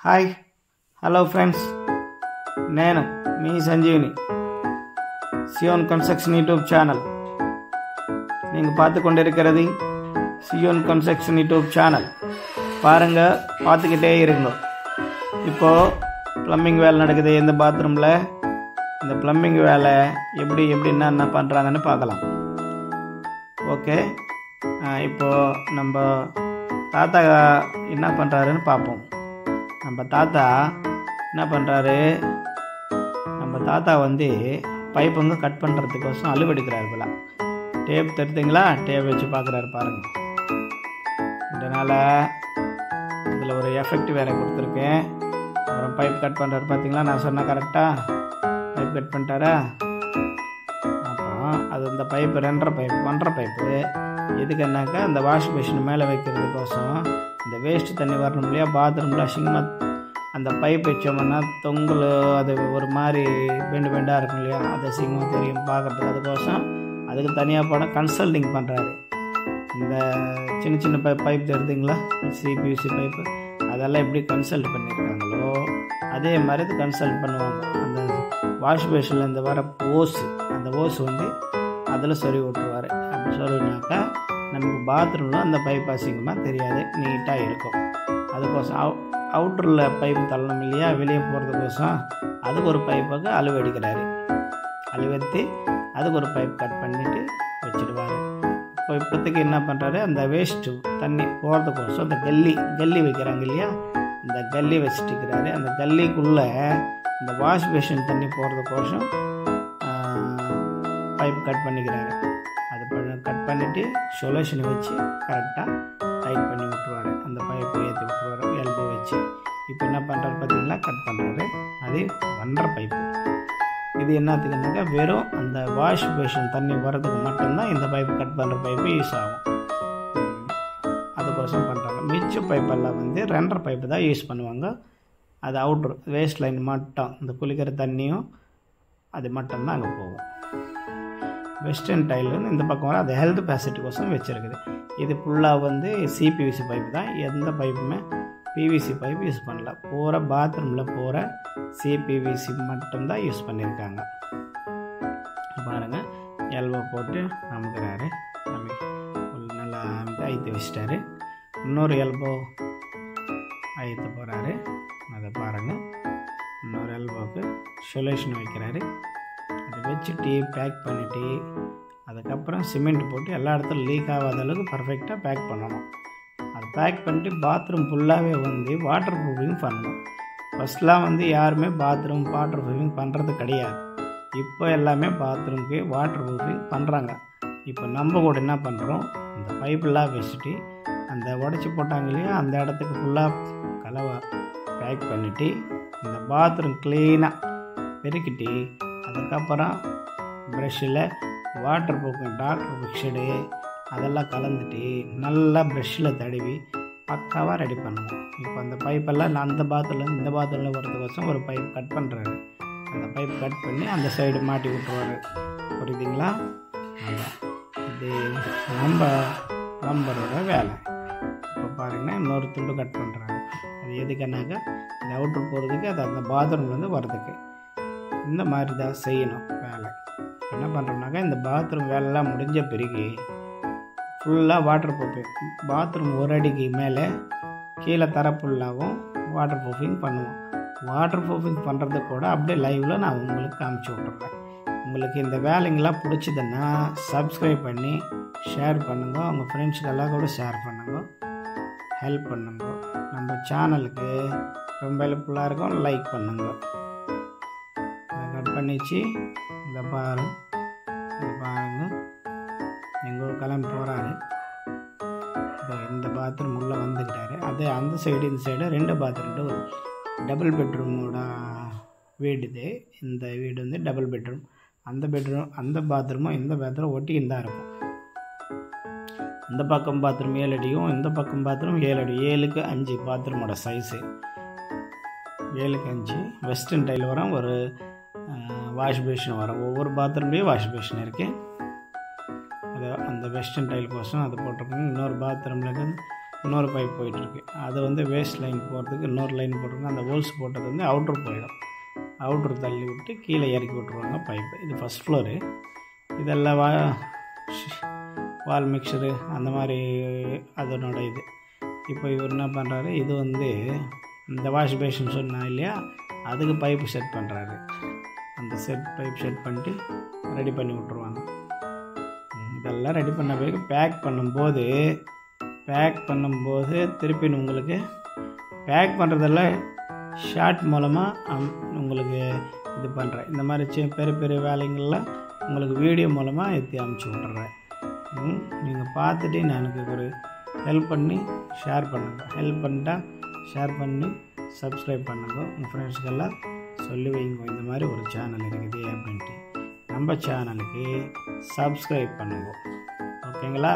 Hi hello friends, నేను మీ Sanjeevini. Zion construction YouTube channel. நீங்கள் பார்த்து கொண்டிருக்கிறது சியோன் கன்ஸ்ட்ரக்ஷன் யூடியூப் சேனல். பாருங்கள், பார்த்துக்கிட்டே இருங்க. இப்போது ப்ளம்பிங் வேலை நடக்குது இந்த பாத்ரூமில். இந்த ப்ளம்பிங் வேலை எப்படி என்ன பண்ணுறாங்கன்னு பார்க்கலாம். ஓகே, இப்போது நம்ம தாத்தா என்ன பண்ணுறாருன்னு பார்ப்போம். நம்ம தாத்தா என்ன பண்ணுறாரு, நம்ம தாத்தா பைப்புங்க கட் பண்ணுறதுக்கோசம் அழுவெடுக்கிறாரு போல. டேப் தருதுங்களா, டேப் வச்சு பார்க்குறாரு பாருங்கள். இதனால் இதில் ஒரு எஃபெக்ட் வேறு கொடுத்துருக்கேன். அப்புறம் பைப் கட் பண்ணுறாரு பார்த்தீங்களா, நான் சொன்னேன் கரெக்டாக. பைப் கட் பண்ணிட்டாரா. அப்புறம் அது இந்த பைப்பு 1.5 பைப்பு எதுக்குன்னாக்கா அந்த வாஷ் மிஷின் மேலே வைக்கிறதுக்கோசம் இந்த வேஸ்ட்டு தண்ணி வரணும் இல்லையா பாத்ரூமில். அசிங்கமாக அந்த பைப் வச்சோம்னா தொங்கல் அது ஒரு மாதிரி பெண்டாக இருக்கும் இல்லையா, அது அசிங்கமாக தெரியும் பார்க்குறதுக்கு. அதுக்கோசம் அதுக்கு தனியாக போனால் கன்சல்டிங் பண்ணுறாரு. இந்த சின்ன பைப் தருதுங்களா, சிபியூசி பைப்பு, அதெல்லாம் எப்படி கன்சல்ட் பண்ணியிருக்காங்களோ அதே மாதிரி இது கன்சல்ட் பண்ணுவாங்க. அந்த வாஷ் பேஷனில் இந்த வர ஓஸு, அந்த ஓஸ் அதில் சொருவி விட்டுருவார். அப்படி சொருவினாக்கா நமக்கு பாத்ரூமில் அந்த பைப் அசிங்கமாக தெரியாது, நீட்டாக இருக்கும். அதுக்கோசம் அவுட்டரில் பைப் தள்ளணும் இல்லையா, வெளியே போகிறதுக்கோசம் அதுக்கு ஒரு பைப்புக்கு அழுவடிக்கிறாரு. அழுவத்தி அதுக்கு ஒரு பைப் கட் பண்ணிவிட்டு வச்சுடுவார். இப்போதைக்கு என்ன பண்ணுறாரு, அந்த வேஸ்ட்டு தண்ணி போகிறதுக்கோசம் அந்த கல்லி வைக்கிறாங்க இல்லையா, அந்த கல்லி வச்சுட்டுக்கிறாரு. அந்த கல்லிக்குள்ளே இந்த வாஷ் பேஷன் தண்ணி போகிறதுக்கோசம் பைப் கட் பண்ணிக்கிறாரு. அது கட் பண்ணிவிட்டு சொல்யூஷனை வச்சு கரெக்டாக டைட் பண்ணி விட்டுருவார். அந்த பைப்பை ஏற்றி விட்டுருவார் எல்போ வச்சு. இப்போ என்ன பண்ணுறாரு பார்த்தீங்களா, கட் பண்ணுறாரு. அது 1.5 பைப்பு. இது என்னத்துக்குனாக்கா வெறும் அந்த வாஷ் பேஷன் தண்ணி வர்றதுக்கு மட்டும்தான் இந்த பைப் கட் பண்ணுற பைப்பு யூஸ் ஆகும். அதுக்கோசம் பண்ணுறாங்க. மிச்ச பைப்பெல்லாம் 2.5 பைப்பு தான் யூஸ் பண்ணுவாங்க. அது அவுட்ரு வேஸ்ட் லைன் மட்டும், இந்த குளிக்கிற தண்ணியும் அது மட்டும்தான் அங்கே போகும். வெஸ்டர்ன் டைல் இந்த பக்கம் வர அது ஹெல்த் பேசிட்டிக்கோசம் வச்சுருக்குது. இது ஃபுல்லாக சிபிவிசி பைப்பு தான். எந்த பைப்புமே பிவிசி பைப் யூஸ் பண்ணல. போகிற பாத்ரூமில் போகிற சிபிவிசி மட்டும்தான் யூஸ் பண்ணியிருக்காங்க. பாருங்கள், எல்போ போட்டு அமுக்கிறாரு. நல்லா அழுத்தி வச்சிட்டாரு. இன்னொரு எல்போ அழுத்த போகிறாரு. அதை பாருங்கள், இன்னொரு எல்போவுக்கு சொல்யூஷன் வைக்கிறாரு. அதை வச்சுட்டு பேக் பண்ணிவிட்டு அதுக்கப்புறம் சிமெண்ட் போட்டு எல்லா இடத்துல லீக் ஆகாத அளவுக்கு பர்ஃபெக்டாக பேக் பண்ணணும். அது பேக் பண்ணிட்டு பாத்ரூம் ஃபுல்லாகவே வாட்டர் ப்ரூஃபிங் பண்ணணும். ஃபஸ்ட்லாம் யாருமே பாத்ரூம் வாட்டர் ப்ரூஃபிங் பண்ணுறது கிடையாது. இப்போ எல்லாமே பாத்ரூம்க்கு வாட்டர் ப்ரூஃபிங் பண்ணுறாங்க. இப்போ நம்ம கூட என்ன பண்ணுறோம், இந்த பைப்பெல்லாம் வச்சுட்டு அந்த உடச்சி போட்டாங்க இல்லையா, அந்த இடத்துக்கு ஃபுல்லாக கலவை பேக் பண்ணிவிட்டு இந்த பாத்ரூம் க்ளீனாக பெருக்கிட்டு அதுக்கப்புறம் ப்ரெஷ்ஷில் வாட்டர் ப்ரூஃப் டாக்டர் பிக்சடு அதெல்லாம் கலந்துட்டு நல்லா ப்ரெஷ்ஷில் தடவி பக்காவாக ரெடி பண்ணணும். இப்போ அந்த பைப்பெல்லாம் நான் அந்த பாத்ரூமில் இந்த பாத்ரூமில் வரதுக்கோசம் ஒரு பைப் கட் பண்ணுறாரு. அந்த பைப் கட் பண்ணி அந்த சைடு மாட்டி விட்டுருவார். புரியுதுங்களா? அதான் இது நம்ம ப்ளம்பரோட வேலை. இப்போ பாருங்கன்னா இன்னொரு துண்டு கட் பண்ணுறாங்க. அது எதுக்குன்னாக்கா இந்த அவுட்ரு போகிறதுக்கு, அது அந்த பாத்ரூம்லேருந்து வர்றதுக்கு. இந்த மாதிரி தான் செய்யணும் வேலை. என்ன பண்ணுறோம்னாக்கா இந்த பாத்ரூம் வேலைலாம் முடிஞ்ச பிறகு ஃபுல்லாக வாட்டர் ப்ரூஃபிங், பாத்ரூம் ஒரு அடிக்கு மேலே கீழே தர ஃபுல்லாகவும் வாட்டர் ப்ரூஃபிங் பண்ணுவோம். வாட்டர் ப்ரூஃபிங் பண்ணுறது கூட அப்படியே லைவில் நான் உங்களுக்கு காமிச்சு விட்றேன். உங்களுக்கு இந்த வேலைங்கெல்லாம் பிடிச்சதுன்னா சப்ஸ்கிரைப் பண்ணி ஷேர் பண்ணுங்க. உங்கள் ஃப்ரெண்ட்ஸுக்கெல்லாம் கூட ஷேர் பண்ணுங்க, ஹெல்ப் பண்ணுங்க. நம்ம சேனலுக்கு ரொம்ப ஹெல்ப்ஃபுல்லாக இருக்கும். லைக் பண்ணுங்க. கட் பண்ணிச்சு இந்த பாருங்க எங்கள் கிளம்பி போகிறாரு. இந்த பாத்ரூம் உள்ளே வந்துக்கிட்டாரு. அதே அந்த சைடு இந்த சைடு 2 பாத்ரூம், டபுள் பெட்ரூமோட வீடு இது. இந்த வீடு டபுள் பெட்ரூம். அந்த பாத்ரூமும் இந்த பாத்ரூம் ஒட்டின்னு தான் இருக்கும். இந்த பக்கம் பாத்ரூம் 7 அடியும், இந்த பக்கம் பாத்ரூம் 7 அடி. 7க்கு 5 பாத்ரூமோட சைஸு. 7க்கு 5 வெஸ்டர்ன் டைல் வரும். ஒரு வாஷ் பேஷன் வரும். ஒவ்வொரு பாத்ரூம்லேயும் வாஷ் பேஷன் இருக்குது. அது அந்த வெஸ்டர்ன் டைல் கோசம் அது போட்டிருக்கோங்க. இன்னொரு பாத்ரூமில் இன்னொரு பைப் போயிட்டுருக்கு. அது வந்து வேஸ்ட் லைன் போகிறதுக்கு இன்னொரு லைன் போட்டிருக்காங்க. அந்த ஹோல்ஸ் போட்டது வந்து அவுட்ரு போயிடும். அவுட்ரு தள்ளி விட்டு கீழே இறக்கி விட்ருவாங்க பைப்பு. இது ஃபஸ்ட் ஃப்ளோரு. இதெல்லாம் வால் மிக்சரு அந்த மாதிரி அதனோட இது. இப்போ இவர் என்ன பண்ணுறாரு, இது வந்து இந்த வாஷ் பேஷன் சொன்னா இல்லையா, அதுக்கு பைப்பு செட் பண்ணுறாரு. அந்த பைப் செட் பண்ணிட்டு ரெடி பண்ணி விட்ருவாங்க. இதெல்லாம் ரெடி பண்ண பிறகு பேக் பண்ணும்போது திருப்பி உங்களுக்கு பேக் பண்ணுறதெல்லாம் ஷார்ட் மூலமாக உங்களுக்கு இது பண்ணுறேன். இந்த மாதிரி பெரிய பெரிய வேலைங்கள்லாம் உங்களுக்கு வீடியோ மூலமாக ஏற்றி அமுச்சு விட்றேன். நீங்கள் பார்த்துட்டு எனக்கு ஒரு ஹெல்ப் பண்ணி ஷேர் பண்ணுங்கள். ஹெல்ப் பண்ணிட்டா ஷேர் பண்ணி சப்ஸ்கிரைப் பண்ணுங்க. உங்கள் ஃப்ரெண்ட்ஸ்க்கெல்லாம் சொல்லி வைங்க, இந்த மாதிரி ஒரு சேனல் இருக்குது அப்படின்ட்டு. நம்ம சேனலுக்கு சப்ஸ்கிரைப் பண்ணுங்க. ஓகேங்களா?